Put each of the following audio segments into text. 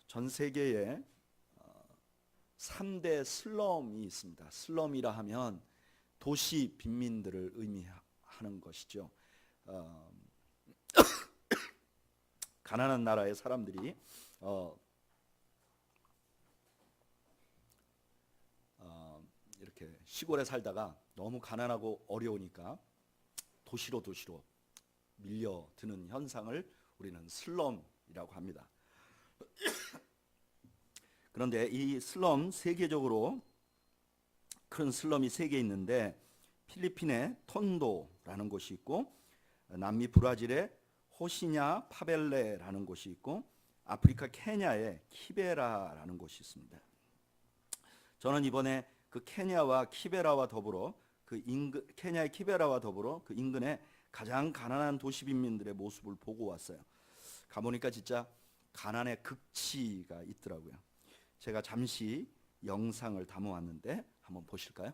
전 세계에 3대 슬럼이 있습니다. 슬럼이라 하면 도시 빈민들을 의미하는 것이죠. 가난한 나라의 사람들이 이렇게 시골에 살다가 너무 가난하고 어려우니까 도시로 밀려드는 현상을 우리는 슬럼이라고 합니다. 그런데 이 슬럼, 세계적으로 큰 슬럼이 3개 있는데, 필리핀의 톤도라는 곳이 있고, 남미 브라질의 호시냐 파벨레라는 곳이 있고, 아프리카 케냐의 키베라라는 곳이 있습니다. 저는 이번에 그 케냐와 키베라와 더불어 케냐의 키베라와 더불어 그 인근의 가장 가난한 도시 빈민들의 모습을 보고 왔어요. 가보니까 진짜 가난의 극치가 있더라고요. 제가 잠시 영상을 담아왔는데 한번 보실까요?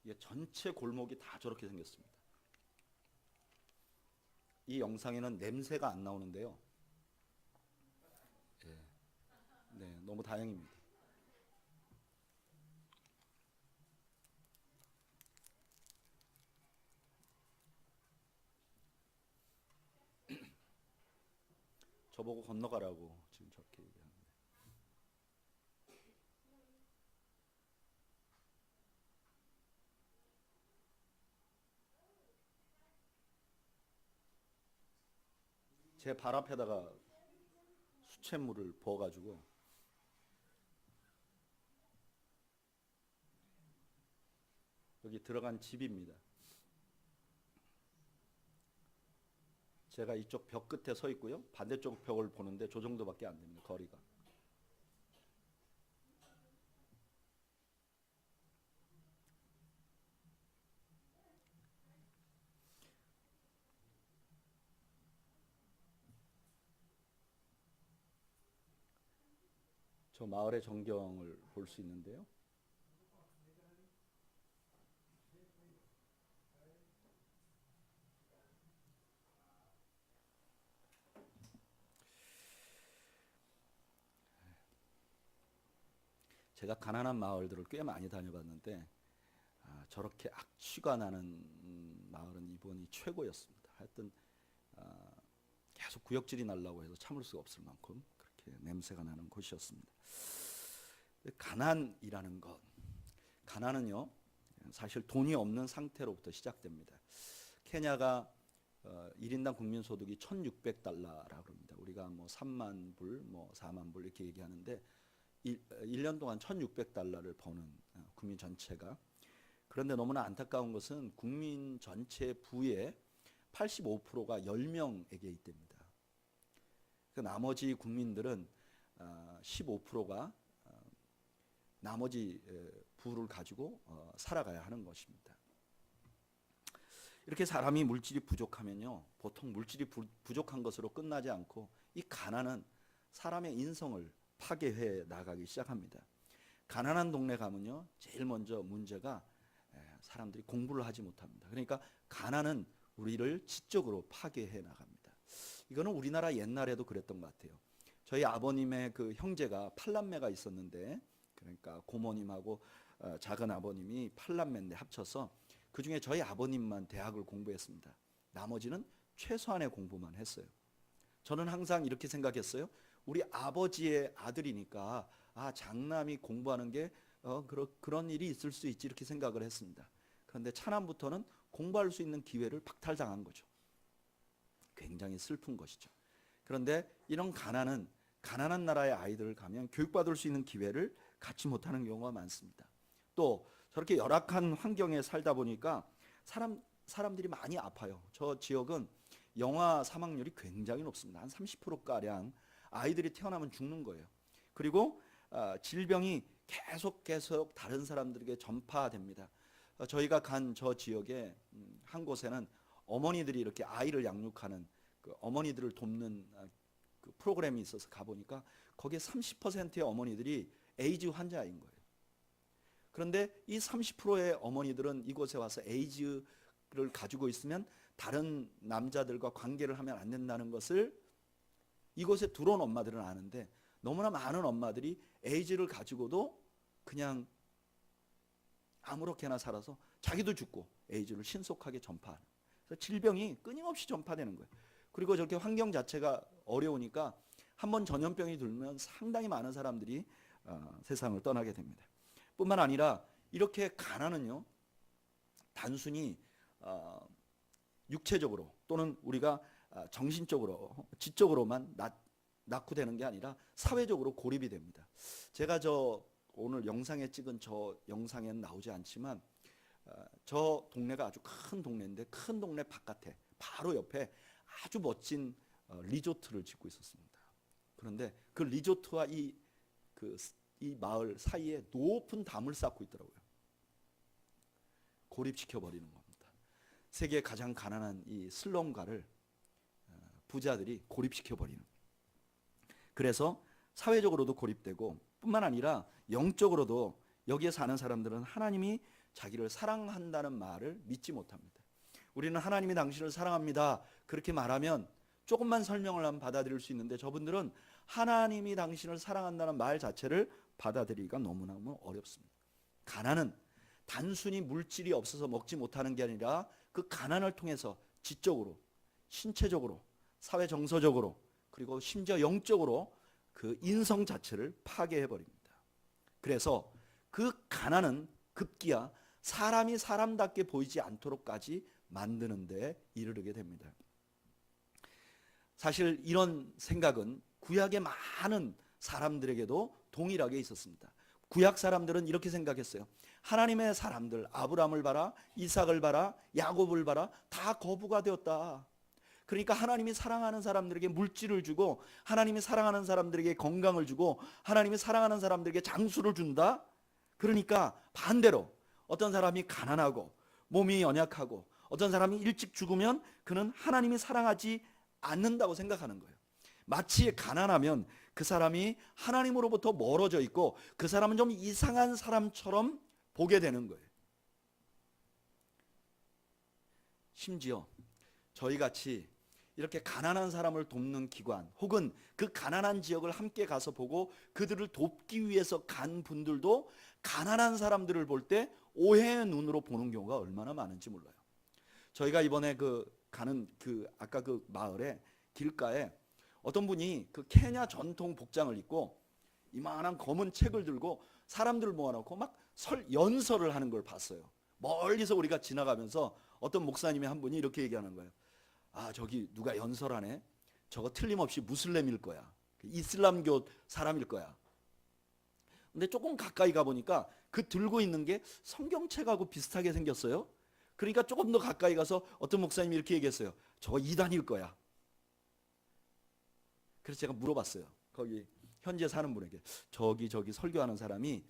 이게 전체 골목이 다 저렇게 생겼습니다. 이 영상에는 냄새가 안 나오는데요. 네, 너무 다행입니다. 저보고 건너가라고 지금 저렇게 얘기하는데. 제 발 앞에다가 수돗물을 부어가지고 여기 들어간 집입니다. 제가 이쪽 벽 끝에 서 있고요. 반대쪽 벽을 보는데 저 정도밖에 안 됩니다. 거리가. 저 마을의 전경을 볼 수 있는데요. 제가 가난한 마을들을 꽤 많이 다녀봤는데 저렇게 악취가 나는 마을은 이번이 최고였습니다. 하여튼 계속 구역질이 나려고 해서 참을 수가 없을 만큼 그렇게 냄새가 나는 곳이었습니다. 가난이라는 것, 가난은요 사실 돈이 없는 상태로부터 시작됩니다. 케냐가 1인당 국민소득이 1,600달러라고 합니다. 우리가 뭐 3만 불, 뭐 4만 불 이렇게 얘기하는데 1년 동안 1,600달러를 버는 국민 전체가. 그런데 너무나 안타까운 것은 국민 전체 부의 85%가 10명에게 있답니다. 그 나머지 국민들은 15%가 나머지 부를 가지고 살아가야 하는 것입니다. 이렇게 사람이 물질이 부족하면요, 보통 물질이 부족한 것으로 끝나지 않고 이 가난은 사람의 인성을 파괴해 나가기 시작합니다. 가난한 동네 가면요, 제일 먼저 문제가 사람들이 공부를 하지 못합니다. 그러니까 가난은 우리를 지적으로 파괴해 나갑니다. 이거는 우리나라 옛날에도 그랬던 것 같아요. 저희 아버님의 그 형제가 8남매가 있었는데, 그러니까 고모님하고 작은 아버님이 8남매인데 합쳐서 그 중에 저희 아버님만 대학을 공부했습니다. 나머지는 최소한의 공부만 했어요. 저는 항상 이렇게 생각했어요. 우리 아버지의 아들이니까 장남이 공부하는 게 그런 일이 있을 수 있지, 이렇게 생각을 했습니다. 그런데 차남부터는 공부할 수 있는 기회를 박탈당한 거죠. 굉장히 슬픈 것이죠. 그런데 이런 가난한 나라의 아이들을 가면 교육받을 수 있는 기회를 갖지 못하는 경우가 많습니다. 또 저렇게 열악한 환경에 살다 보니까 사람들이 많이 아파요. 저 지역은 영아 사망률이 굉장히 높습니다. 한 30%가량 아이들이 태어나면 죽는 거예요. 그리고 질병이 계속 다른 사람들에게 전파됩니다. 저희가 간 저 지역에 한 곳에는 어머니들이 이렇게 아이를 양육하는 그 어머니들을 돕는 그 프로그램이 있어서 가보니까 거기에 30%의 어머니들이 에이즈 환자인 거예요. 그런데 이 30%의 어머니들은 이곳에 와서 에이즈를 가지고 있으면 다른 남자들과 관계를 하면 안 된다는 것을 이곳에 들어온 엄마들은 아는데, 너무나 많은 엄마들이 에이즈를 가지고도 그냥 아무렇게나 살아서 자기도 죽고 에이즈를 신속하게 전파하는, 그래서 질병이 끊임없이 전파되는 거예요. 그리고 저렇게 환경 자체가 어려우니까 한번 전염병이 들면 상당히 많은 사람들이 세상을 떠나게 됩니다. 뿐만 아니라 이렇게 가난은요, 단순히 육체적으로 또는 우리가 정신적으로 지적으로만 낙후되는 게 아니라 사회적으로 고립이 됩니다. 제가 오늘 영상에 찍은 저 영상에는 나오지 않지만 저 동네가 아주 큰 동네인데, 큰 동네 바깥에 바로 옆에 아주 멋진 리조트를 짓고 있었습니다. 그런데 그 리조트와 이 마을 사이에 높은 담을 쌓고 있더라고요. 고립시켜 버리는 겁니다. 세계 가장 가난한 이 슬럼가를 부자들이 고립시켜 버리는. 그래서 사회적으로도 고립되고, 뿐만 아니라 영적으로도 여기에 사는 사람들은 하나님이 자기를 사랑한다는 말을 믿지 못합니다. 우리는 하나님이 당신을 사랑합니다 그렇게 말하면 조금만 설명을 하면 받아들일 수 있는데, 저분들은 하나님이 당신을 사랑한다는 말 자체를 받아들이기가 너무너무 어렵습니다. 가난은 단순히 물질이 없어서 먹지 못하는 게 아니라 그 가난을 통해서 지적으로, 신체적으로, 사회 정서적으로, 그리고 심지어 영적으로 그 인성 자체를 파괴해 버립니다. 그래서 그 가난은 급기야 사람이 사람답게 보이지 않도록까지 만드는 데 이르게 됩니다. 사실 이런 생각은 구약의 많은 사람들에게도 동일하게 있었습니다. 구약 사람들은 이렇게 생각했어요. 하나님의 사람들, 아브라함을 봐라, 이삭을 봐라, 야곱을 봐라, 다 거부가 되었다. 그러니까 하나님이 사랑하는 사람들에게 물질을 주고, 하나님이 사랑하는 사람들에게 건강을 주고, 하나님이 사랑하는 사람들에게 장수를 준다. 그러니까 반대로 어떤 사람이 가난하고 몸이 연약하고 어떤 사람이 일찍 죽으면 그는 하나님이 사랑하지 않는다고 생각하는 거예요. 마치 가난하면 그 사람이 하나님으로부터 멀어져 있고 그 사람은 좀 이상한 사람처럼 보게 되는 거예요. 심지어 저희 같이 이렇게 가난한 사람을 돕는 기관, 혹은 그 가난한 지역을 함께 가서 보고 그들을 돕기 위해서 간 분들도 가난한 사람들을 볼 때 오해의 눈으로 보는 경우가 얼마나 많은지 몰라요. 저희가 이번에 가는 아까 그 마을에 길가에 어떤 분이 그 케냐 전통 복장을 입고 이만한 검은 책을 들고 사람들 모아놓고 막 연설을 하는 걸 봤어요. 멀리서 우리가 지나가면서 어떤 목사님이 한 분이 이렇게 얘기하는 거예요. 아, 저기 누가 연설하네. 저거 틀림없이 무슬림일 거야. 이슬람교 사람일 거야. 근데 조금 가까이 가보니까 그 들고 있는 게 성경책하고 비슷하게 생겼어요. 그러니까 조금 더 가까이 가서 어떤 목사님이 이렇게 얘기했어요. 저거 이단일 거야. 그래서 제가 물어봤어요. 거기 현재 사는 분에게, 저기 설교하는 사람이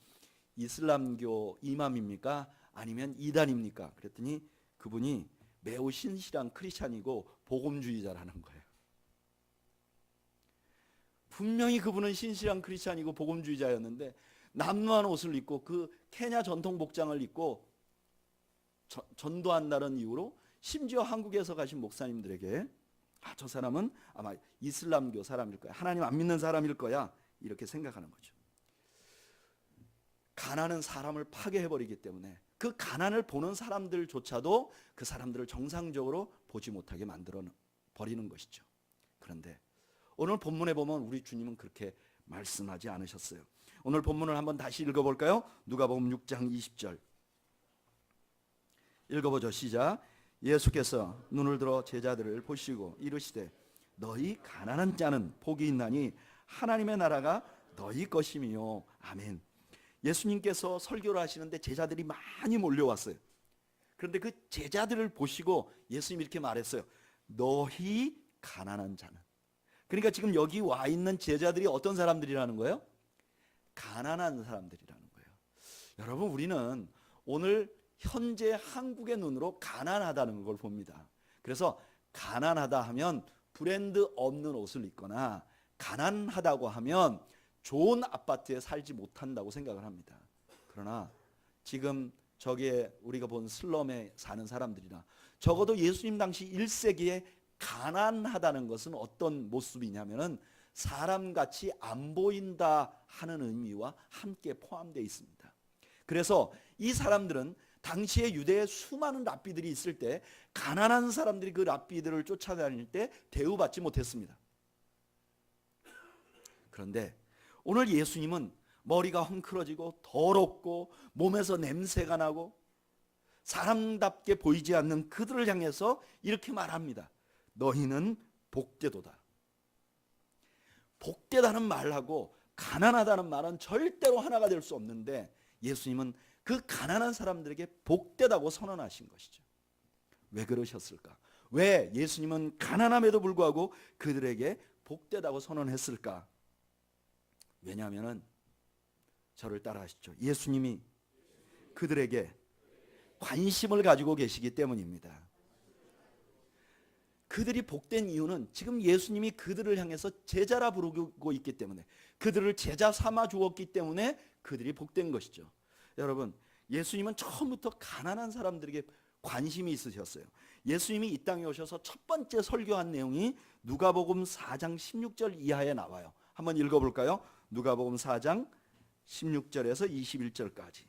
이슬람교 이맘입니까? 아니면 이단입니까? 그랬더니 그분이 매우 신실한 크리스찬이고 복음주의자라는 거예요. 분명히 그분은 신실한 크리스찬이고 복음주의자였는데 남루한 옷을 입고 그 케냐 전통 복장을 입고 전도한다는 이유로 심지어 한국에서 가신 목사님들에게 저 사람은 아마 이슬람교 사람일 거야, 하나님 안 믿는 사람일 거야, 이렇게 생각하는 거죠. 가난은 사람을 파괴해버리기 때문에 그 가난을 보는 사람들조차도 그 사람들을 정상적으로 보지 못하게 만들어 버리는 것이죠. 그런데 오늘 본문에 보면 우리 주님은 그렇게 말씀하지 않으셨어요. 오늘 본문을 한번 다시 읽어볼까요? 누가복음 6장 20절 읽어보죠. 시작. 예수께서 눈을 들어 제자들을 보시고 이르시되 너희 가난한 자는 복이 있나니 하나님의 나라가 너희 것이미요. 아멘. 예수님께서 설교를 하시는데 제자들이 많이 몰려왔어요. 그런데 그 제자들을 보시고 예수님이 이렇게 말했어요. 너희 가난한 자는. 그러니까 지금 여기 와 있는 제자들이 어떤 사람들이라는 거예요? 가난한 사람들이라는 거예요. 여러분, 우리는 오늘 현재 한국의 눈으로 가난하다는 걸 봅니다. 그래서 가난하다 하면 브랜드 없는 옷을 입거나 가난하다고 하면 좋은 아파트에 살지 못한다고 생각을 합니다. 그러나 지금 저기에 우리가 본 슬럼에 사는 사람들이나 적어도 예수님 당시 1세기에 가난하다는 것은 어떤 모습이냐면은 사람같이 안 보인다 하는 의미와 함께 포함되어 있습니다. 그래서 이 사람들은 당시에 유대에 수많은 랍비들이 있을 때 가난한 사람들이 그 랍비들을 쫓아다닐 때 대우받지 못했습니다. 그런데 오늘 예수님은 머리가 헝클어지고 더럽고 몸에서 냄새가 나고 사람답게 보이지 않는 그들을 향해서 이렇게 말합니다. 너희는 복되도다. 복되다는 말하고 가난하다는 말은 절대로 하나가 될 수 없는데 예수님은 그 가난한 사람들에게 복되다고 선언하신 것이죠. 왜 그러셨을까? 왜 예수님은 가난함에도 불구하고 그들에게 복되다고 선언했을까? 왜냐하면 저를 따라하시죠. 예수님이 그들에게 관심을 가지고 계시기 때문입니다. 그들이 복된 이유는 지금 예수님이 그들을 향해서 제자라 부르고 있기 때문에, 그들을 제자 삼아 주었기 때문에 그들이 복된 것이죠. 여러분, 예수님은 처음부터 가난한 사람들에게 관심이 있으셨어요. 예수님이 이 땅에 오셔서 첫 번째 설교한 내용이 누가복음 4장 16절 이하에 나와요. 한번 읽어볼까요? 누가복음 4장 16절에서 21절까지.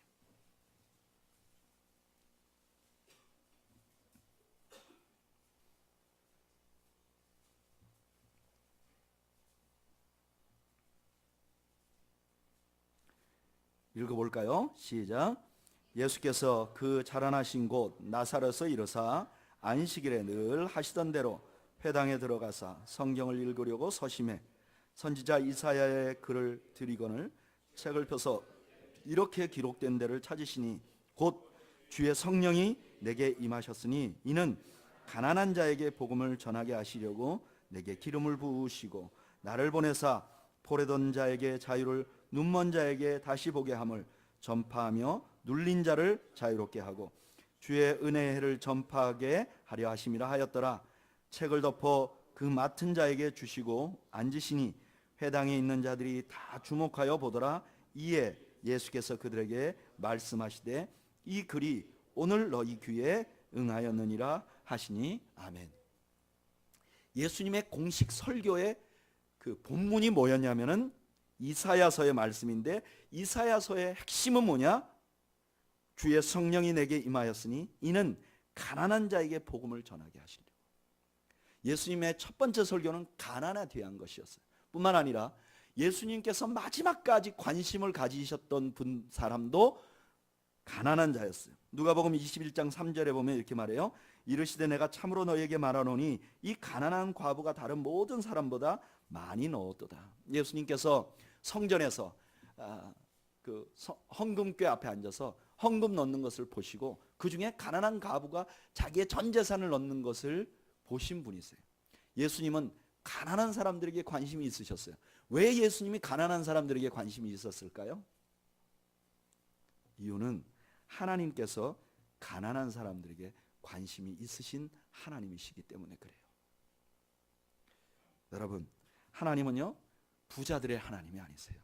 읽어볼까요? 시작. 예수께서 그 자라나신 곳 나사렛에 이르사 안식일에 늘 하시던 대로 회당에 들어가사 성경을 읽으려고 서심해 선지자 이사야의 글을 들이거늘 책을 펴서 이렇게 기록된 데를 찾으시니 곧 주의 성령이 내게 임하셨으니 이는 가난한 자에게 복음을 전하게 하시려고 내게 기름을 부으시고 나를 보내사 포레던 자에게 자유를, 눈먼 자에게 다시 보게 함을 전파하며 눌린 자를 자유롭게 하고 주의 은혜의 해를 전파하게 하려 하심이라 하였더라. 책을 덮어 그 맡은 자에게 주시고 앉으시니 회당에 있는 자들이 다 주목하여 보더라. 이에 예수께서 그들에게 말씀하시되 이 글이 오늘 너희 귀에 응하였느니라 하시니 아멘. 예수님의 공식 설교의 그 본문이 뭐였냐면은 이사야서의 말씀인데, 이사야서의 핵심은 뭐냐? 주의 성령이 내게 임하였으니 이는 가난한 자에게 복음을 전하게 하시려고. 예수님의 첫 번째 설교는 가난에 대한 것이었어요. 뿐만 아니라 예수님께서 마지막까지 관심을 가지셨던 사람도 가난한 자였어요. 누가복음 21장 3절에 보면 이렇게 말해요. 이르시되 내가 참으로 너희에게 말하노니 이 가난한 과부가 다른 모든 사람보다 많이 넣었도다. 예수님께서 성전에서 그 헌금궤 앞에 앉아서 헌금 넣는 것을 보시고 그 중에 가난한 과부가 자기의 전 재산을 넣는 것을 보신 분이세요. 예수님은 가난한 사람들에게 관심이 있으셨어요. 왜 예수님이 가난한 사람들에게 관심이 있었을까요? 이유는 하나님께서 가난한 사람들에게 관심이 있으신 하나님이시기 때문에 그래요. 여러분, 하나님은요 부자들의 하나님이 아니세요.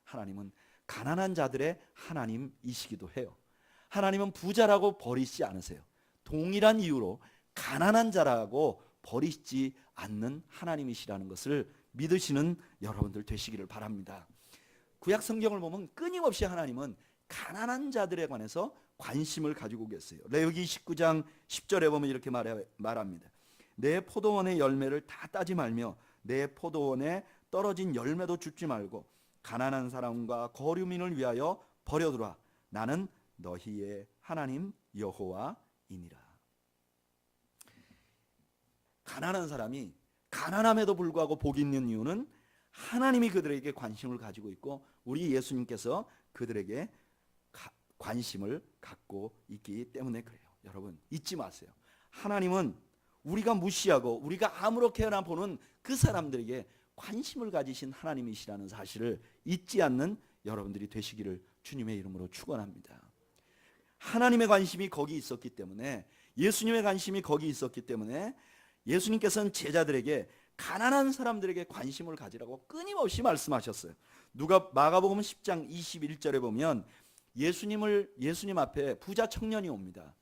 하나님은 가난한 자들의 하나님이시기도 해요. 하나님은 부자라고 버리지 않으세요. 동일한 이유로 가난한 자라고 버리지 않는 하나님이시라는 것을 믿으시는 여러분들 되시기를 바랍니다. 구약 성경을 보면 끊임없이 하나님은 가난한 자들에 관해서 관심을 가지고 계세요. 레위기 19장 10절에 보면 이렇게 말합니다. 내 포도원의 열매를 다 따지 말며 내 포도원에 떨어진 열매도 줍지 말고 가난한 사람과 거류민을 위하여 버려두라. 나는 너희의 하나님 여호와이니라. 가난한 사람이 가난함에도 불구하고 복이 있는 이유는 하나님이 그들에게 관심을 가지고 있고 우리 예수님께서 그들에게 관심을 갖고 있기 때문에 그래요. 여러분 잊지 마세요. 하나님은 우리가 무시하고 우리가 아무렇게나 보는 그 사람들에게 관심을 가지신 하나님이시라는 사실을 잊지 않는 여러분들이 되시기를 주님의 이름으로 축원합니다. 하나님의 관심이 거기 있었기 때문에, 예수님의 관심이 거기 있었기 때문에 예수님께서는 제자들에게 가난한 사람들에게 관심을 가지라고 끊임없이 말씀하셨어요. 마가복음 10장 21절에 보면 예수님 앞에 부자 청년이 옵니다.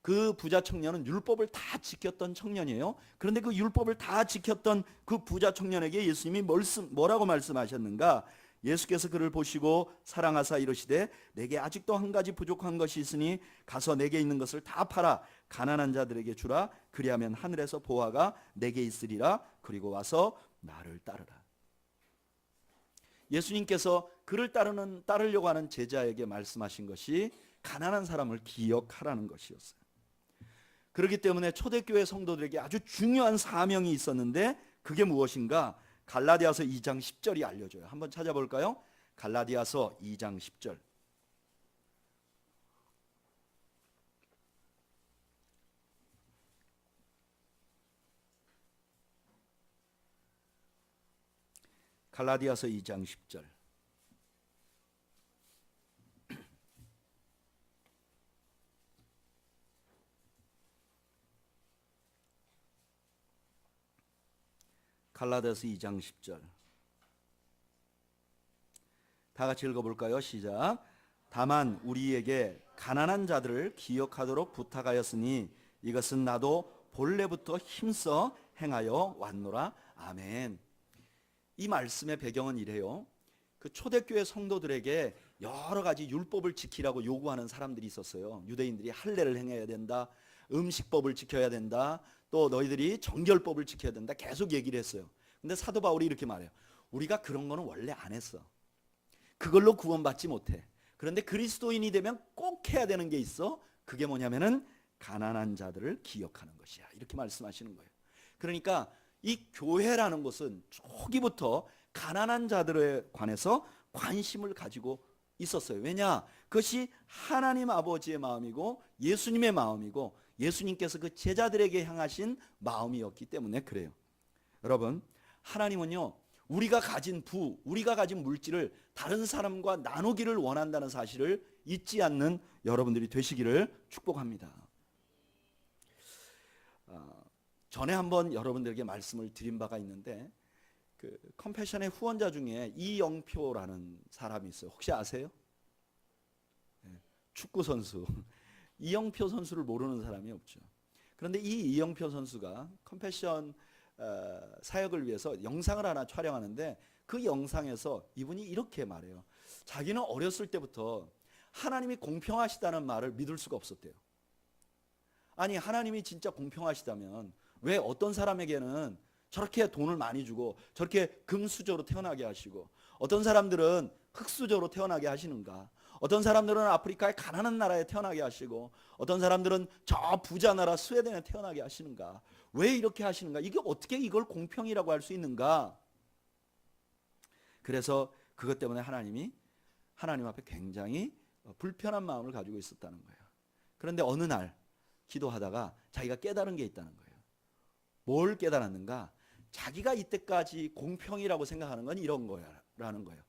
그 부자 청년은 율법을 다 지켰던 청년이에요. 그런데 그 율법을 다 지켰던 그 부자 청년에게 예수님이 뭐라고 말씀하셨는가? 예수께서 그를 보시고 사랑하사 이르시되 내게 아직도 한 가지 부족한 것이 있으니 가서 내게 있는 것을 다 팔아 가난한 자들에게 주라. 그리하면 하늘에서 보화가 내게 있으리라. 그리고 와서 나를 따르라. 예수님께서 그를 따르려고 하는 제자에게 말씀하신 것이 가난한 사람을 기억하라는 것이었어요. 그렇기 때문에 초대교회 성도들에게 아주 중요한 사명이 있었는데 그게 무엇인가? 갈라디아서 2장 10절이 알려줘요. 한번 찾아볼까요? 갈라디아서 2장 10절. 갈라디아서 2장 10절. 갈라디아서 2장 10절. 다 같이 읽어볼까요? 시작. 다만 우리에게 가난한 자들을 기억하도록 부탁하였으니 이것은 나도 본래부터 힘써 행하여 왔노라. 아멘. 이 말씀의 배경은 이래요. 그 초대교회 성도들에게 여러 가지 율법을 지키라고 요구하는 사람들이 있었어요. 유대인들이 할례를 행해야 된다, 음식법을 지켜야 된다, 또 너희들이 정결법을 지켜야 된다, 계속 얘기를 했어요. 근데 사도 바울이 이렇게 말해요. 우리가 그런 거는 원래 안 했어. 그걸로 구원받지 못해. 그런데 그리스도인이 되면 꼭 해야 되는 게 있어. 그게 뭐냐면은 가난한 자들을 기억하는 것이야. 이렇게 말씀하시는 거예요. 그러니까 이 교회라는 것은 초기부터 가난한 자들에 관해서 관심을 가지고 있었어요. 왜냐? 그것이 하나님 아버지의 마음이고 예수님의 마음이고 예수님께서 그 제자들에게 향하신 마음이었기 때문에 그래요. 여러분, 하나님은요, 우리가 가진 우리가 가진 물질을 다른 사람과 나누기를 원한다는 사실을 잊지 않는 여러분들이 되시기를 축복합니다. 전에 한번 여러분들에게 말씀을 드린 바가 있는데 그 컴패션의 후원자 중에 이영표라는 사람이 있어요. 혹시 아세요? 축구 선수 이영표 선수를 모르는 사람이 없죠. 그런데 이 이영표 선수가 컴패션 사역을 위해서 영상을 하나 촬영하는데 그 영상에서 이분이 이렇게 말해요. 자기는 어렸을 때부터 하나님이 공평하시다는 말을 믿을 수가 없었대요. 아니, 하나님이 진짜 공평하시다면 왜 어떤 사람에게는 저렇게 돈을 많이 주고 저렇게 금수저로 태어나게 하시고 어떤 사람들은 흙수저로 태어나게 하시는가? 어떤 사람들은 아프리카의 가난한 나라에 태어나게 하시고 어떤 사람들은 저 부자 나라 스웨덴에 태어나게 하시는가? 왜 이렇게 하시는가? 이게 어떻게 이걸 공평이라고 할 수 있는가? 그래서 그것 때문에 하나님 앞에 굉장히 불편한 마음을 가지고 있었다는 거예요. 그런데 어느 날 기도하다가 자기가 깨달은 게 있다는 거예요. 뭘 깨달았는가? 자기가 이때까지 공평이라고 생각하는 건 이런 거라는 거예요.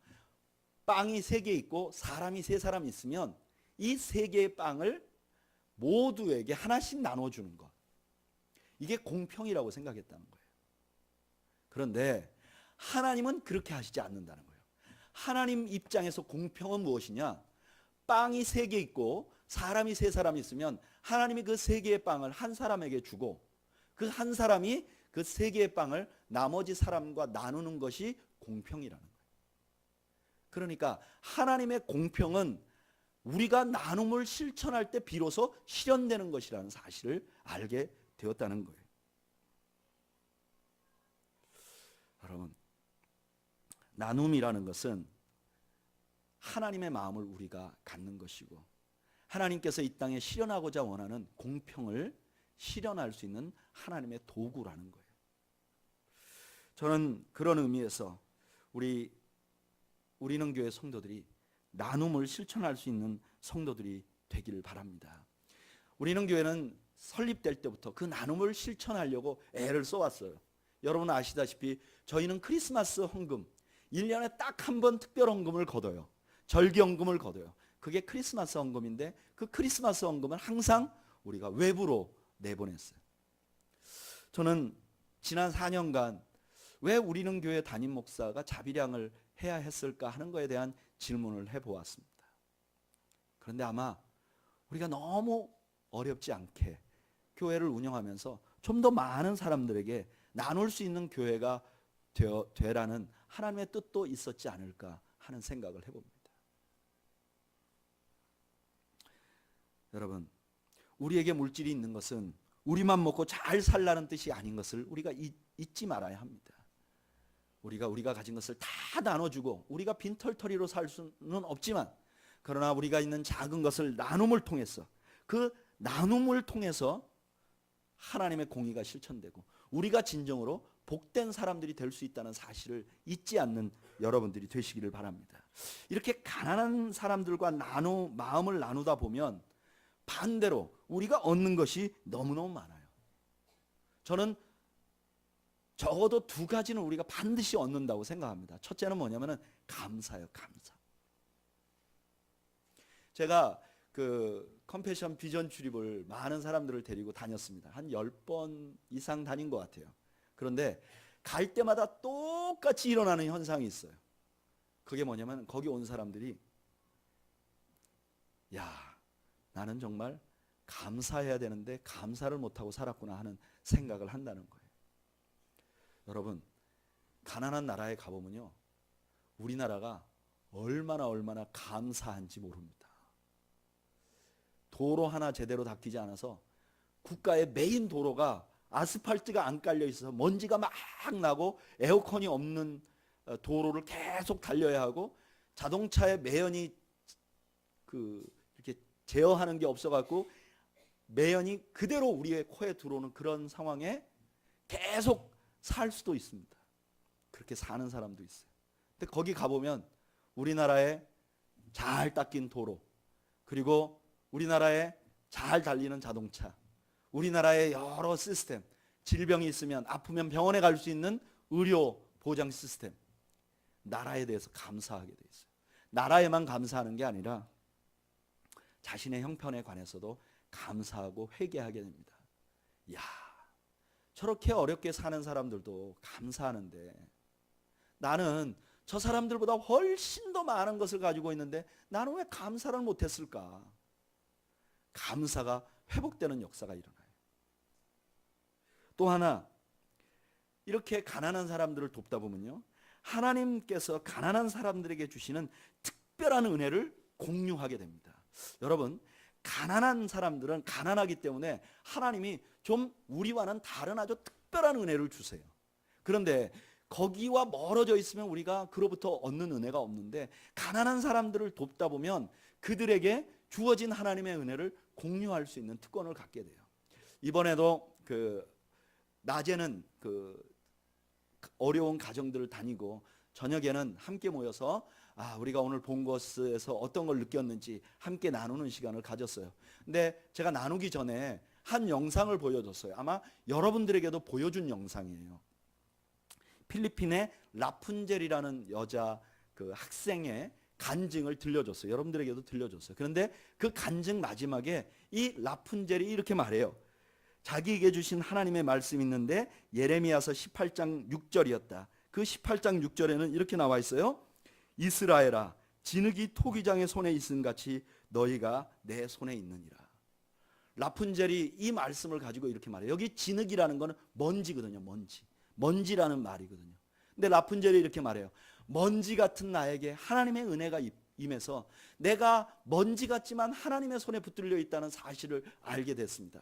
빵이 3개 있고 사람이 3사람 있으면 이 3개의 빵을 모두에게 하나씩 나눠주는 것. 이게 공평이라고 생각했다는 거예요. 그런데 하나님은 그렇게 하시지 않는다는 거예요. 하나님 입장에서 공평은 무엇이냐? 빵이 3개 있고 사람이 3사람 있으면 하나님이 그 3개의 빵을 한 사람에게 주고 그 한 사람이 그 3개의 빵을 나머지 사람과 나누는 것이 공평이라는 거예요. 그러니까 하나님의 공평은 우리가 나눔을 실천할 때 비로소 실현되는 것이라는 사실을 알게 되었다는 거예요. 여러분, 나눔이라는 것은 하나님의 마음을 우리가 갖는 것이고 하나님께서 이 땅에 실현하고자 원하는 공평을 실현할 수 있는 하나님의 도구라는 거예요. 저는 그런 의미에서 우리는 교회 성도들이 나눔을 실천할 수 있는 성도들이 되기를 바랍니다. 우리는 교회는 설립될 때부터 그 나눔을 실천하려고 애를 써왔어요. 여러분 아시다시피 저희는 크리스마스 헌금 1년에 딱 한 번 특별 헌금을 거둬요. 절기 헌금을 거둬요. 그게 크리스마스 헌금인데 그 크리스마스 헌금은 항상 우리가 외부로 내보냈어요. 저는 지난 4년간 왜 우리는 교회 담임 목사가 자비량을 해야 했을까 하는 것에 대한 질문을 해보았습니다. 그런데 아마 우리가 너무 어렵지 않게 교회를 운영하면서 좀 더 많은 사람들에게 나눌 수 있는 교회가 되라는 하나님의 뜻도 있었지 않을까 하는 생각을 해봅니다. 여러분, 우리에게 물질이 있는 것은 우리만 먹고 잘 살라는 뜻이 아닌 것을 우리가 잊지 말아야 합니다. 우리가 가진 것을 다 나눠주고 우리가 빈털터리로 살 수는 없지만, 그러나 우리가 있는 작은 것을 나눔을 통해서, 그 나눔을 통해서 하나님의 공의가 실천되고 우리가 진정으로 복된 사람들이 될 수 있다는 사실을 잊지 않는 여러분들이 되시기를 바랍니다. 이렇게 가난한 사람들과 마음을 나누다 보면 반대로 우리가 얻는 것이 너무너무 많아요. 저는 적어도 두 가지는 우리가 반드시 얻는다고 생각합니다. 첫째는 뭐냐면은 감사예요. 감사. 제가 그 컴패션 비전 출입을 많은 사람들을 데리고 다녔습니다. 한 10번 이상 다닌 것 같아요. 그런데 갈 때마다 똑같이 일어나는 현상이 있어요. 그게 뭐냐면 거기 온 사람들이 야, 나는 정말 감사해야 되는데 감사를 못하고 살았구나 하는 생각을 한다는 거예요. 여러분, 가난한 나라에 가보면요, 우리나라가 얼마나 감사한지 모릅니다. 도로 하나 제대로 닦이지 않아서 국가의 메인 도로가 아스팔트가 안 깔려 있어서 먼지가 막 나고 에어컨이 없는 도로를 계속 달려야 하고, 자동차의 매연이 이렇게 제어하는 게 없어갖고 매연이 그대로 우리의 코에 들어오는 그런 상황에 계속 살 수도 있습니다. 그렇게 사는 사람도 있어요. 근데 거기 가보면 우리나라에 잘 닦인 도로, 그리고 우리나라에 잘 달리는 자동차, 우리나라의 여러 시스템, 질병이 있으면 아프면 병원에 갈 수 있는 의료 보장 시스템, 나라에 대해서 감사하게 돼 있어요. 나라에만 감사하는 게 아니라 자신의 형편에 관해서도 감사하고 회개하게 됩니다. 야, 저렇게 어렵게 사는 사람들도 감사하는데 나는 저 사람들보다 훨씬 더 많은 것을 가지고 있는데 나는 왜 감사를 못했을까? 감사가 회복되는 역사가 일어나요. 또 하나, 이렇게 가난한 사람들을 돕다 보면요, 하나님께서 가난한 사람들에게 주시는 특별한 은혜를 공유하게 됩니다. 여러분, 가난한 사람들은 가난하기 때문에 하나님이 좀 우리와는 다른 아주 특별한 은혜를 주세요. 그런데 거기와 멀어져 있으면 우리가 그로부터 얻는 은혜가 없는데, 가난한 사람들을 돕다 보면 그들에게 주어진 하나님의 은혜를 공유할 수 있는 특권을 갖게 돼요. 이번에도 낮에는 어려운 가정들을 다니고 저녁에는 함께 모여서 우리가 오늘 본 것에서 어떤 걸 느꼈는지 함께 나누는 시간을 가졌어요. 근데 제가 나누기 전에 한 영상을 보여줬어요. 아마 여러분들에게도 보여준 영상이에요. 필리핀의 라푼젤이라는 여자 학생의 간증을 들려줬어요. 여러분들에게도 들려줬어요. 그런데 그 간증 마지막에 이 라푼젤이 이렇게 말해요. 자기에게 주신 하나님의 말씀이 있는데 예레미야서 18장 6절이었다. 그 18장 6절에는 이렇게 나와 있어요. 이스라엘아, 진흙이 토기장의 손에 있음 같이 너희가 내 손에 있느니라. 라푼젤이 이 말씀을 가지고 이렇게 말해요. 여기 진흙이라는 거는 먼지거든요. 먼지라는 말이거든요. 근데 라푼젤이 이렇게 말해요. 먼지 같은 나에게 하나님의 은혜가 임해서 내가 먼지 같지만 하나님의 손에 붙들려 있다는 사실을 알게 됐습니다.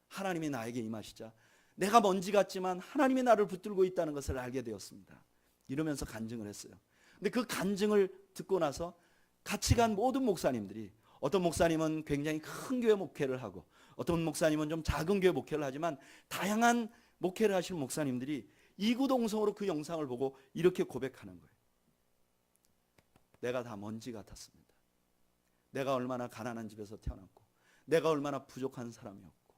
하나님이 나에게 임하시자 내가 먼지 같지만 하나님이 나를 붙들고 있다는 것을 알게 되었습니다. 이러면서 간증을 했어요. 근데 그 간증을 듣고 나서 같이 간 모든 목사님들이, 어떤 목사님은 굉장히 큰 교회 목회를 하고 어떤 목사님은 좀 작은 교회 목회를 하지만 다양한 목회를 하시는 목사님들이 이구동성으로 그 영상을 보고 이렇게 고백하는 거예요. 내가 다 먼지 같았습니다. 내가 얼마나 가난한 집에서 태어났고 내가 얼마나 부족한 사람이었고,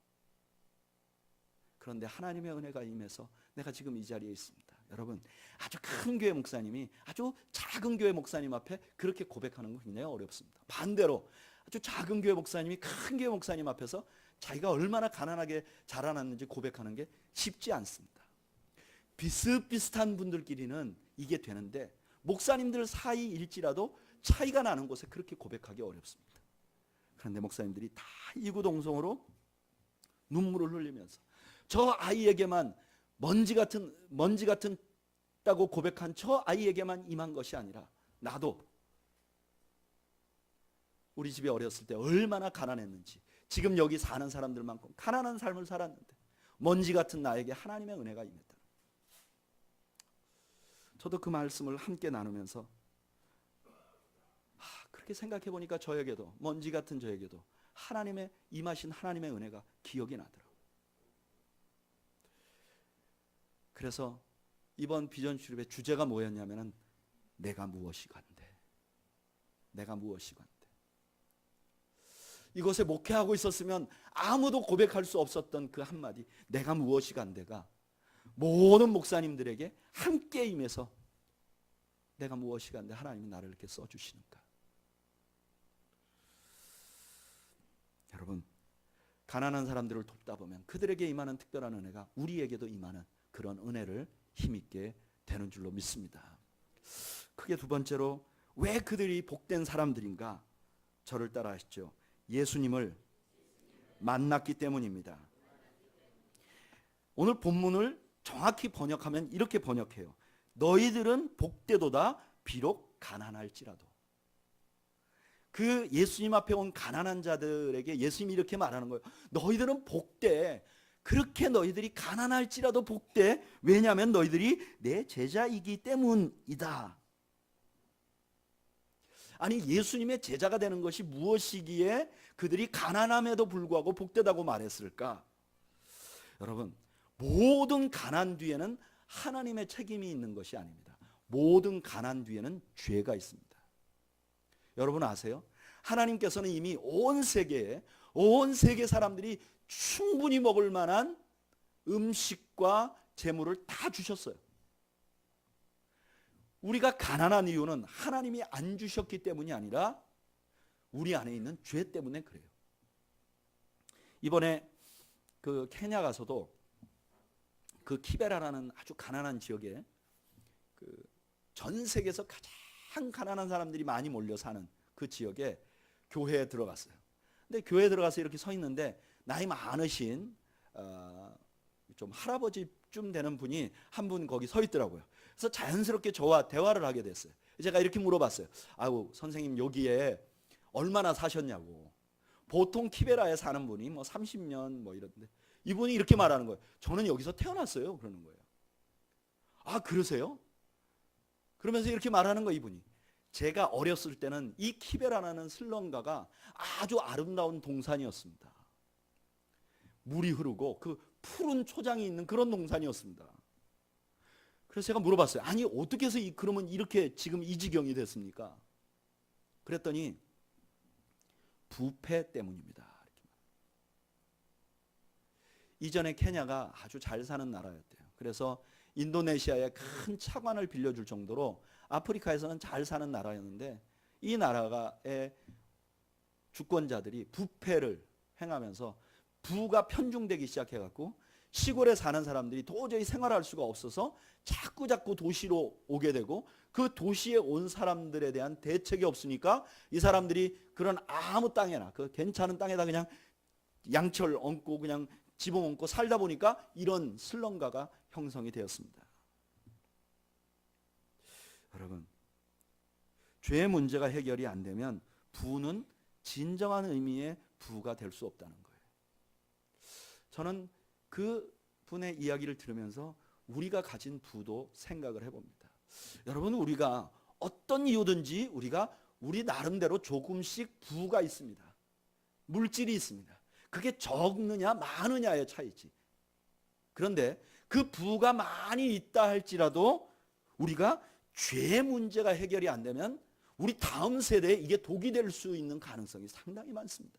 그런데 하나님의 은혜가 임해서 내가 지금 이 자리에 있습니다. 여러분, 아주 큰 교회 목사님이 아주 작은 교회 목사님 앞에 그렇게 고백하는 건 굉장히 어렵습니다. 반대로 아주 작은 교회 목사님이 큰 교회 목사님 앞에서 자기가 얼마나 가난하게 자라났는지 고백하는 게 쉽지 않습니다. 비슷비슷한 분들끼리는 이게 되는데 목사님들 사이일지라도 차이가 나는 곳에 그렇게 고백하기 어렵습니다. 그런데 목사님들이 다 이구동성으로 눈물을 흘리면서 저 아이에게만 먼지 같은 다고 고백한 저 아이에게만 임한 것이 아니라 나도 우리 집에 어렸을 때 얼마나 가난했는지, 지금 여기 사는 사람들만큼 가난한 삶을 살았는데 먼지 같은 나에게 하나님의 은혜가 임했다. 저도 그 말씀을 함께 나누면서 그렇게 생각해 보니까 저에게도, 먼지 같은 저에게도 하나님의 임하신 하나님의 은혜가 기억이 나더라고요. 그래서 이번 비전 출입의 주제가 뭐였냐면은 내가 무엇이 간대. 내가 무엇이 간대. 이곳에 목회하고 있었으면 아무도 고백할 수 없었던 그 한마디, 내가 무엇이 간대가 모든 목사님들에게 함께 임해서 내가 무엇이 간대, 하나님이 나를 이렇게 써주시는가. 여러분, 가난한 사람들을 돕다 보면 그들에게 임하는 특별한 은혜가 우리에게도 임하는 그런 은혜를 힘있게 되는 줄로 믿습니다. 크게 두 번째로 왜 그들이 복된 사람들인가? 저를 따라 하시죠. 예수님을 만났기 때문입니다. 오늘 본문을 정확히 번역하면 이렇게 번역해요. 너희들은 복되도다 비록 가난할지라도. 그 예수님 앞에 온 가난한 자들에게 예수님이 이렇게 말하는 거예요. 너희들은 복돼. 그렇게 너희들이 가난할지라도 복돼. 왜냐하면 너희들이 내 제자이기 때문이다. 아니, 예수님의 제자가 되는 것이 무엇이기에 그들이 가난함에도 불구하고 복되다고 말했을까? 여러분, 모든 가난 뒤에는 하나님의 책임이 있는 것이 아닙니다. 모든 가난 뒤에는 죄가 있습니다. 여러분 아세요? 하나님께서는 이미 온 세계 사람들이 충분히 먹을 만한 음식과 재물을 다 주셨어요. 우리가 가난한 이유는 하나님이 안 주셨기 때문이 아니라 우리 안에 있는 죄 때문에 그래요. 이번에 그 케냐 가서도 그 키베라라는 아주 가난한 지역에 그 전 세계에서 가장 가난한 사람들이 많이 몰려 사는 그 지역에 교회에 들어갔어요. 근데 교회에 들어가서 이렇게 서 있는데 나이 많으신 좀 할아버지쯤 되는 분이 한 분 거기 서 있더라고요. 그래서 자연스럽게 저와 대화를 하게 됐어요. 제가 이렇게 물어봤어요. 아유, 선생님 여기에 얼마나 사셨냐고. 보통 키베라에 사는 분이 뭐 30년 뭐 이런데 이분이 이렇게 말하는 거예요. 저는 여기서 태어났어요. 그러는 거예요. 아, 그러세요? 그러면서 이렇게 말하는 거예요, 이분이. 제가 어렸을 때는 이 키베라라는 슬럼가가 아주 아름다운 동산이었습니다. 물이 흐르고 그 푸른 초장이 있는 그런 동산이었습니다. 그래서 제가 물어봤어요. 아니, 어떻게 해서 그러면 이렇게 지금 이 지경이 됐습니까? 그랬더니 부패 때문입니다. 이전에 케냐가 아주 잘 사는 나라였대요. 그래서 인도네시아에 큰 차관을 빌려줄 정도로 아프리카에서는 잘 사는 나라였는데 이 나라의 주권자들이 부패를 행하면서 부가 편중되기 시작해갖고 시골에 사는 사람들이 도저히 생활할 수가 없어서 자꾸 도시로 오게 되고 그 도시에 온 사람들에 대한 대책이 없으니까 이 사람들이 그런 아무 땅에나 그 괜찮은 땅에다 그냥 양철 얹고 그냥 지붕 얹고 살다 보니까 이런 슬럼가가 형성이 되었습니다. 여러분, 죄의 문제가 해결이 안 되면 부는 진정한 의미의 부가 될 수 없다는 거예요. 저는 그 분의 이야기를 들으면서 우리가 가진 부도 생각을 해봅니다. 여러분, 우리가 어떤 이유든지 우리 나름대로 조금씩 부가 있습니다. 물질이 있습니다. 그게 적느냐 많으냐의 차이지. 그런데 그 부가 많이 있다 할지라도 우리가 죄 문제가 해결이 안 되면 우리 다음 세대에 이게 독이 될 수 있는 가능성이 상당히 많습니다.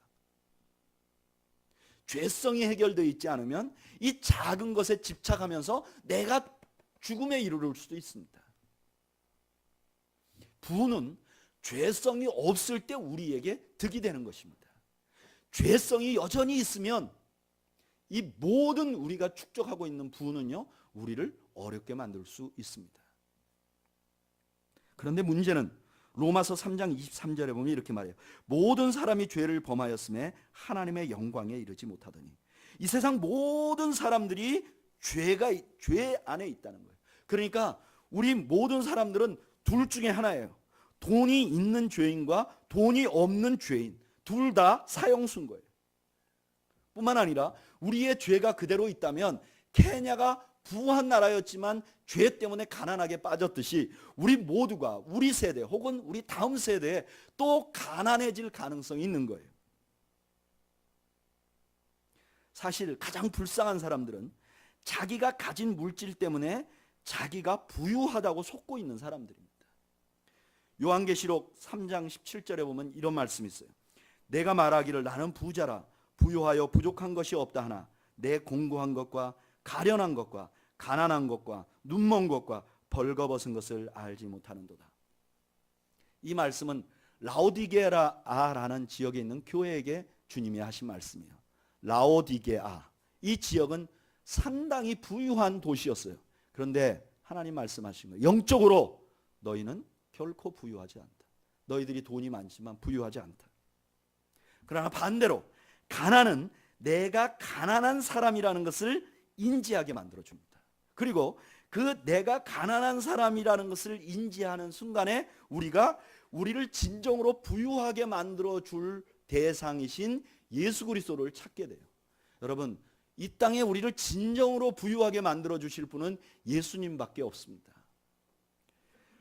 죄성이 해결되어 있지 않으면 이 작은 것에 집착하면서 내가 죽음에 이르를 수도 있습니다. 부는 죄성이 없을 때 우리에게 득이 되는 것입니다. 죄성이 여전히 있으면 이 모든 우리가 축적하고 있는 부는요, 우리를 어렵게 만들 수 있습니다. 그런데 문제는 로마서 3장 23절에 보면 이렇게 말해요. 모든 사람이 죄를 범하였음에 하나님의 영광에 이르지 못하더니. 이 세상 모든 사람들이 죄 안에 있다는 거예요. 그러니까 우리 모든 사람들은 둘 중에 하나예요. 돈이 있는 죄인과 돈이 없는 죄인, 둘 다 사형수인 거예요. 뿐만 아니라 우리의 죄가 그대로 있다면 케냐가 부한 나라였지만 죄 때문에 가난하게 빠졌듯이 우리 모두가 우리 세대 혹은 우리 다음 세대에 또 가난해질 가능성이 있는 거예요. 사실 가장 불쌍한 사람들은 자기가 가진 물질 때문에 자기가 부유하다고 속고 있는 사람들입니다. 요한계시록 3장 17절에 보면 이런 말씀이 있어요. 내가 말하기를 나는 부자라 부유하여 부족한 것이 없다 하나 내 공고한 것과 가련한 것과 가난한 것과 눈먼 것과 벌거벗은 것을 알지 못하는도다. 이 말씀은 라오디게아라는 지역에 있는 교회에게 주님이 하신 말씀이에요. 라오디게아, 이 지역은 상당히 부유한 도시였어요. 그런데 하나님 말씀하신 거예요. 영적으로 너희는 결코 부유하지 않다. 너희들이 돈이 많지만 부유하지 않다. 그러나 반대로 가난은 내가 가난한 사람이라는 것을 인지하게 만들어줍니다. 그리고 그 내가 가난한 사람이라는 것을 인지하는 순간에 우리를 진정으로 부유하게 만들어줄 대상이신 예수 그리스도를 찾게 돼요. 여러분, 이 땅에 우리를 진정으로 부유하게 만들어주실 분은 예수님밖에 없습니다.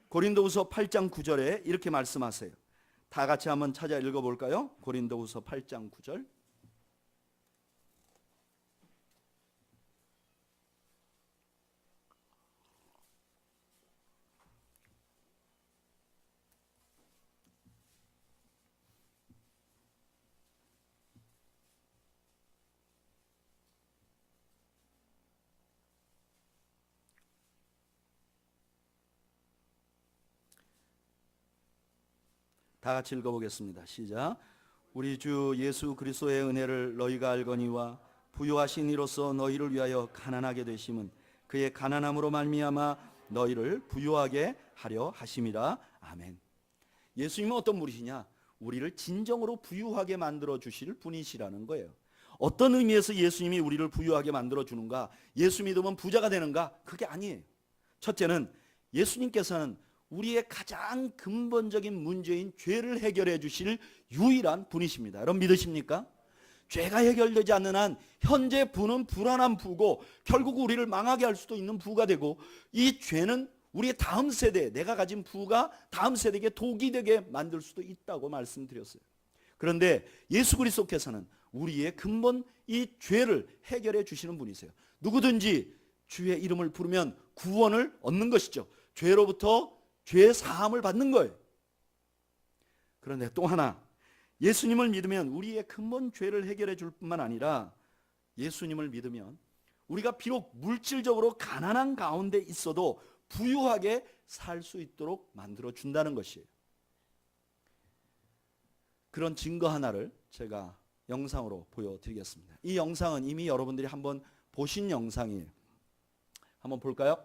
고린도후서 8장 9절에 이렇게 말씀하세요. 다 같이 한번 찾아 읽어볼까요? 고린도후서 8장 9절. 다 같이 읽어보겠습니다. 시작. 우리 주 예수 그리스도의 은혜를 너희가 알거니와 부유하신 이로써 너희를 위하여 가난하게 되심은 그의 가난함으로 말미암아 너희를 부유하게 하려 하심이라. 아멘. 예수님은 어떤 분이시냐? 우리를 진정으로 부유하게 만들어 주실 분이시라는 거예요. 어떤 의미에서 예수님이 우리를 부유하게 만들어 주는가? 예수 믿으면 부자가 되는가? 그게 아니에요. 첫째는 예수님께서는 우리의 가장 근본적인 문제인 죄를 해결해 주실 유일한 분이십니다. 여러분 믿으십니까? 죄가 해결되지 않는 한 현재 부는 불안한 부고 결국 우리를 망하게 할 수도 있는 부가 되고, 이 죄는 우리의 다음 세대, 내가 가진 부가 다음 세대에게 독이 되게 만들 수도 있다고 말씀드렸어요. 그런데 예수 그리스도께서는 우리의 근본 이 죄를 해결해 주시는 분이세요. 누구든지 주의 이름을 부르면 구원을 얻는 것이죠. 죄로부터 죄 사함을 받는 거예요. 그런데 또 하나, 예수님을 믿으면 우리의 근본 죄를 해결해 줄 뿐만 아니라 예수님을 믿으면 우리가 비록 물질적으로 가난한 가운데 있어도 부유하게 살 수 있도록 만들어 준다는 것이에요. 그런 증거 하나를 제가 영상으로 보여드리겠습니다. 이 영상은 이미 여러분들이 한번 보신 영상이에요. 한번 볼까요?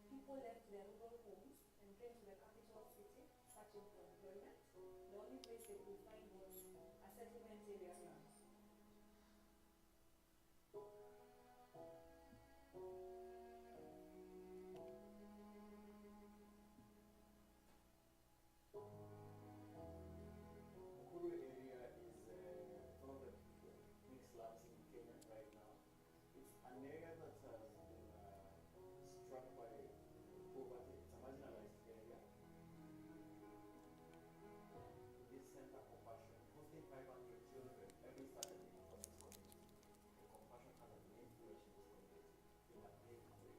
People left their rural homes and came to the capital city searching for employment. The only place they could find was a settlement area slums. Nakuru area is one of the big slums in Kenya right now. It's an area that has been struck by poverty. It's a marginalized area. we started from this community. The compassion has an influence in this community in a big way.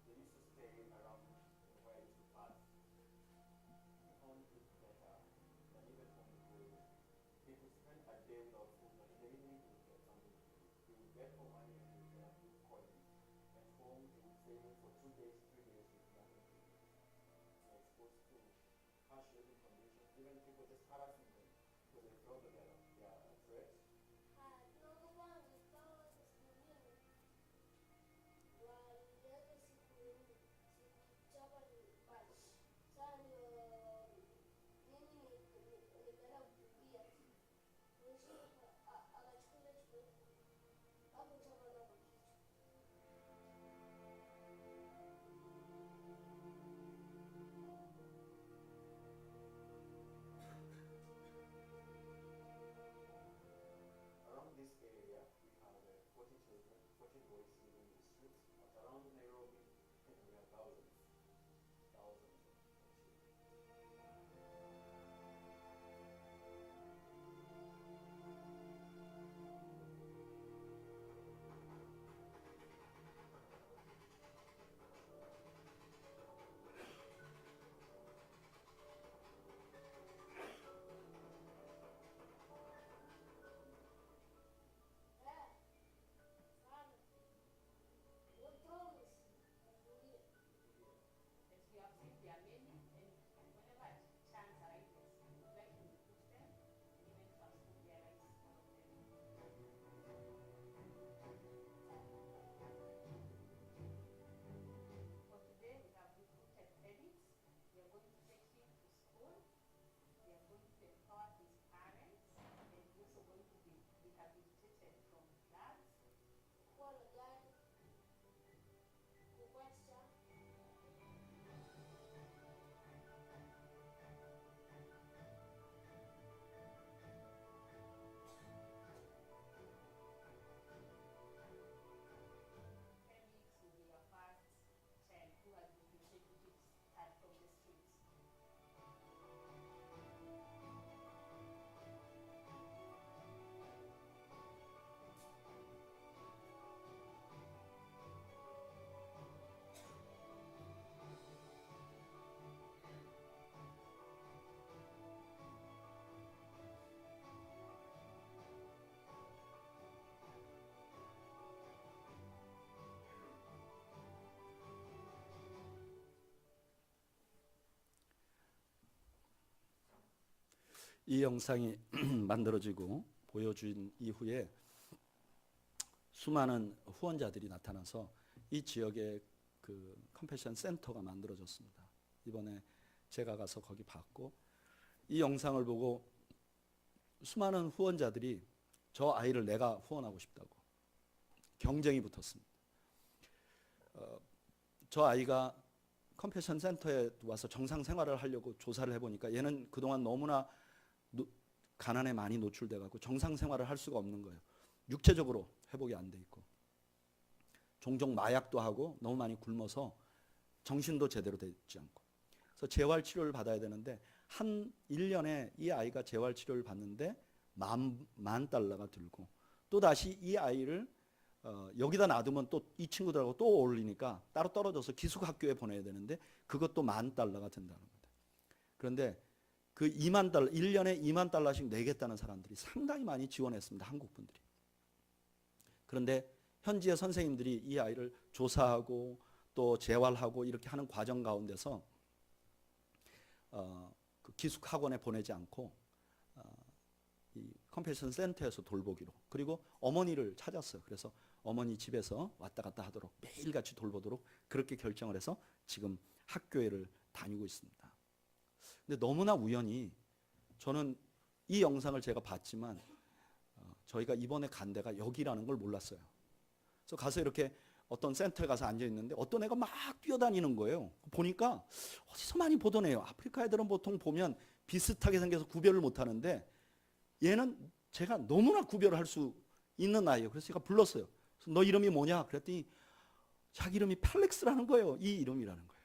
They used to stay around where I used to pass. Home is better than even home because they could spend a day without food, but in the evening they would get something to eat. They would get home money and they would get a few coins. At home they would stay for 2 days, 3 days with nothing to eat. They're exposed to harsh living conditions, even people just harassing them because they felt that they are a threat. Around this area, we have 40 children, 40 boys living in the streets. But around Nairobi, we have thousands, thousands of children. 이 영상이 만들어지고 보여준 이후에 수많은 후원자들이 나타나서 이 지역에 그 컴패션 센터가 만들어졌습니다. 이번에 제가 가서 거기 봤고, 이 영상을 보고 수많은 후원자들이 저 아이를 내가 후원하고 싶다고 경쟁이 붙었습니다. 저 아이가 컴패션 센터에 와서 정상 생활을 하려고 조사를 해보니까 얘는 그동안 너무나 가난에 많이 노출돼 갖고 정상 생활을 할 수가 없는 거예요. 육체적으로 회복이 안 돼 있고 종종 마약도 하고 너무 많이 굶어서 정신도 제대로 되지 않고, 그래서 재활 치료를 받아야 되는데 한 1년에 이 아이가 재활 치료를 받는데 만 달러가 들고, 또 다시 이 아이를 여기다 놔두면 또 이 친구들하고 또 어울리니까 따로 떨어져서 기숙학교에 보내야 되는데 그것도 $10,000가 든다는 겁니다. 그런데 그 2만 달러, 1년에 2만 달러씩 내겠다는 사람들이 상당히 많이 지원했습니다. 한국 분들이. 그런데 현지의 선생님들이 이 아이를 조사하고 또 재활하고 이렇게 하는 과정 가운데서 그 기숙학원에 보내지 않고 이 컴패션 센터에서 돌보기로, 그리고 어머니를 찾았어요. 그래서 어머니 집에서 왔다 갔다 하도록 매일같이 돌보도록 그렇게 결정을 해서 지금 학교를 다니고 있습니다. 근데 너무나 우연히 저는 이 영상을 제가 봤지만 저희가 이번에 간 데가 여기라는 걸 몰랐어요. 그래서 가서 이렇게 어떤 센터에 가서 앉아 있는데 어떤 애가 막 뛰어다니는 거예요. 보니까 어디서 많이 보던 애예요. 아프리카 애들은 보통 보면 비슷하게 생겨서 구별을 못 하는데 얘는 제가 너무나 구별을 할 수 있는 아이예요. 그래서 제가 불렀어요. 그래서 너 이름이 뭐냐? 그랬더니 자기 이름이 펠릭스라는 거예요. 이 이름이라는 거예요.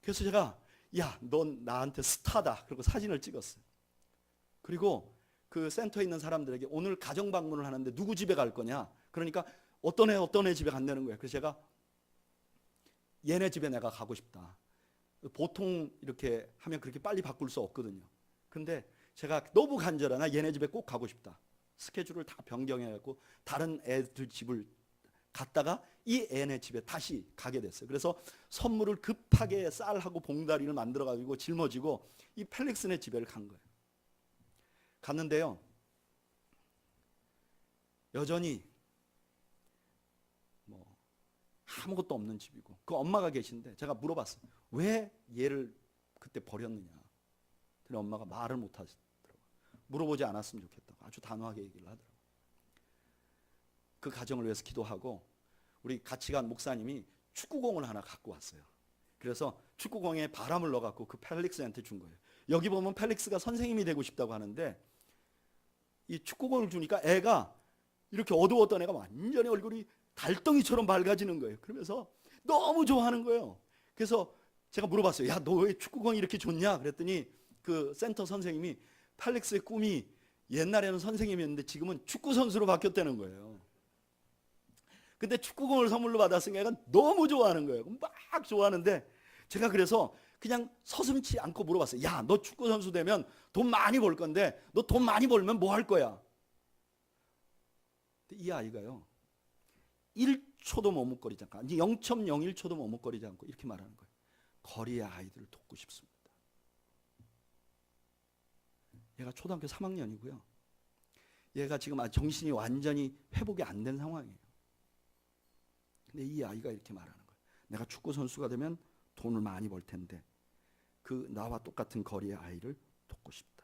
그래서 제가 야, 넌 나한테 스타다. 그리고 사진을 찍었어요. 그리고 그 센터에 있는 사람들에게 오늘 가정 방문을 하는데 누구 집에 갈 거냐? 그러니까 어떤 애 집에 간다는 거예요. 그래서 제가 얘네 집에 내가 가고 싶다. 보통 이렇게 하면 그렇게 빨리 바꿀 수 없거든요. 근데 제가 너무 간절하나 얘네 집에 꼭 가고 싶다. 스케줄을 다 변경해갖고 다른 애들 집을 갔다가 이 애네 집에 다시 가게 됐어요. 그래서 선물을 급하게 쌀하고 봉다리를 만들어가지고 짊어지고 이 펠릭스네 집에를 간 거예요. 갔는데요, 여전히 뭐 아무것도 없는 집이고 그 엄마가 계신데 제가 물어봤어요. 왜 얘를 그때 버렸느냐? 그랬더니 엄마가 말을 못 하시더라고요. 물어보지 않았으면 좋겠다고 아주 단호하게 얘기를 하더라고요. 그 가정을 위해서 기도하고 우리 같이 간 목사님이 축구공을 하나 갖고 왔어요. 그래서 축구공에 바람을 넣어갖고 그 펠릭스한테 준 거예요. 여기 보면 펠릭스가 선생님이 되고 싶다고 하는데 이 축구공을 주니까 애가 이렇게 어두웠던 애가 완전히 얼굴이 달덩이처럼 밝아지는 거예요. 그러면서 너무 좋아하는 거예요. 그래서 제가 물어봤어요. 야, 너 왜 축구공이 이렇게 좋냐? 그랬더니 그 센터 선생님이 펠릭스의 꿈이 옛날에는 선생님이었는데 지금은 축구 선수로 바뀌었다는 거예요. 근데 축구공을 선물로 받았으니까 애가 너무 좋아하는 거예요. 막 좋아하는데 제가 그래서 그냥 서슴지 않고 물어봤어요. 야, 너 축구 선수 되면 돈 많이 벌 건데 너 돈 많이 벌면 뭐 할 거야? 이 아이가요, 1초도 머뭇거리지 않고, 0.01초도 머뭇거리지 않고 이렇게 말하는 거예요. 거리의 아이들을 돕고 싶습니다. 얘가 초등학교 3학년이고요. 얘가 지금 정신이 완전히 회복이 안 된 상황이에요. 근데 이 아이가 이렇게 말하는 거예요. 내가 축구 선수가 되면 돈을 많이 벌 텐데 그 나와 똑같은 거리의 아이를 돕고 싶다.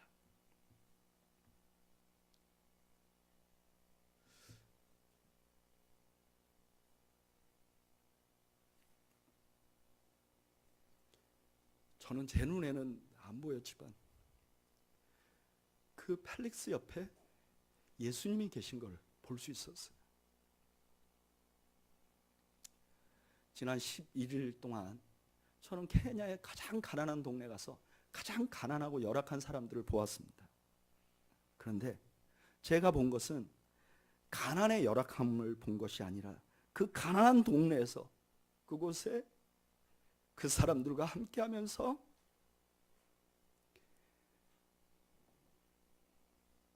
저는 제 눈에는 안 보였지만 그 펠릭스 옆에 예수님이 계신 걸 볼 수 있었어요. 지난 11일 동안 저는 케냐의 가장 가난한 동네 가서 가장 가난하고 열악한 사람들을 보았습니다. 그런데 제가 본 것은 가난의 열악함을 본 것이 아니라 그 가난한 동네에서 그곳에 그 사람들과 함께하면서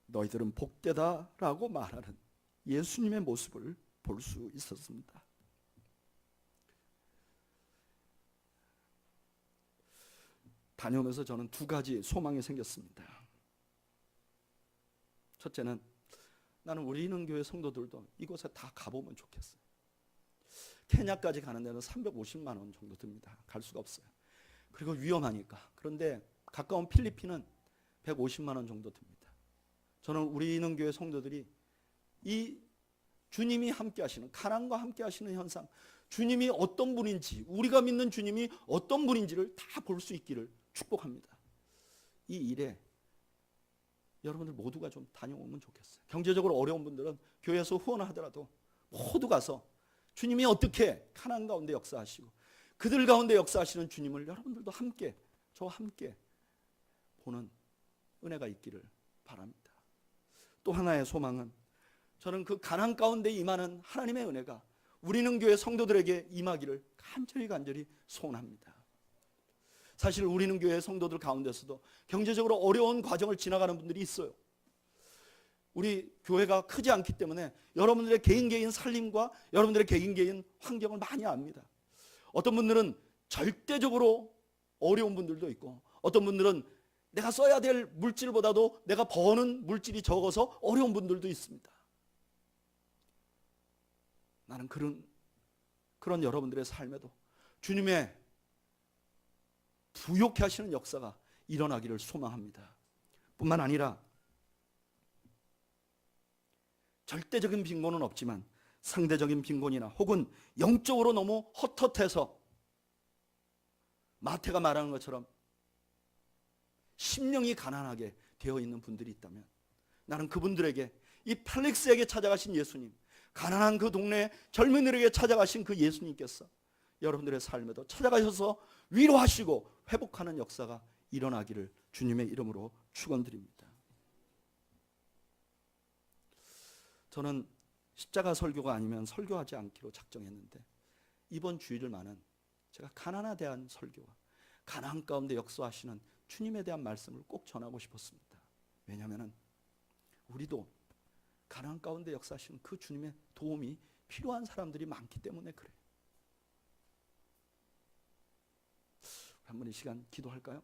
너희들은 복되다라고 말하는 예수님의 모습을 볼 수 있었습니다. 다녀오면서 저는 두 가지 소망이 생겼습니다. 첫째는 나는 우리 인흥교회 성도들도 이곳에 다 가보면 좋겠어요. 케냐까지 가는 데는 350만 원 정도 듭니다. 갈 수가 없어요. 그리고 위험하니까. 그런데 가까운 필리핀은 150만 원 정도 듭니다. 저는 우리 인흥교회 성도들이 이 주님이 함께 하시는, 가난과 함께 하시는 현상, 주님이 어떤 분인지, 우리가 믿는 주님이 어떤 분인지를 다 볼 수 있기를 축복합니다. 이 일에 여러분들 모두가 좀 다녀오면 좋겠어요. 경제적으로 어려운 분들은 교회에서 후원하더라도 모두 가서 주님이 어떻게 가나안 가운데 역사하시고 그들 가운데 역사하시는 주님을 여러분들도 함께, 저와 함께 보는 은혜가 있기를 바랍니다. 또 하나의 소망은 저는 그 가나안 가운데 임하는 하나님의 은혜가 우리는 교회 성도들에게 임하기를 간절히 소원합니다. 사실 우리는 교회 성도들 가운데서도 경제적으로 어려운 과정을 지나가는 분들이 있어요. 우리 교회가 크지 않기 때문에 여러분들의 개인 살림과 여러분들의 개인 환경을 많이 압니다. 어떤 분들은 절대적으로 어려운 분들도 있고, 어떤 분들은 내가 써야 될 물질보다도 내가 버는 물질이 적어서 어려운 분들도 있습니다. 나는 그런 여러분들의 삶에도 주님의 부욕해 하시는 역사가 일어나기를 소망합니다. 뿐만 아니라 절대적인 빈곤은 없지만 상대적인 빈곤이나 혹은 영적으로 너무 헛헛해서 마태가 말하는 것처럼 심령이 가난하게 되어 있는 분들이 있다면 나는 그분들에게 이 펠릭스에게 찾아가신 예수님, 가난한 그 동네 젊은이들에게 찾아가신 그 예수님께서 여러분들의 삶에도 찾아가셔서 위로하시고 회복하는 역사가 일어나기를 주님의 이름으로 축원드립니다. 저는 십자가 설교가 아니면 설교하지 않기로 작정했는데 이번 주일만은 제가 가나안에 대한 설교와 가나안 가운데 역사하시는 주님에 대한 말씀을 꼭 전하고 싶었습니다. 왜냐하면 우리도 가나안 가운데 역사하시는 그 주님의 도움이 필요한 사람들이 많기 때문에 그래요. 한번 이 시간 기도할까요?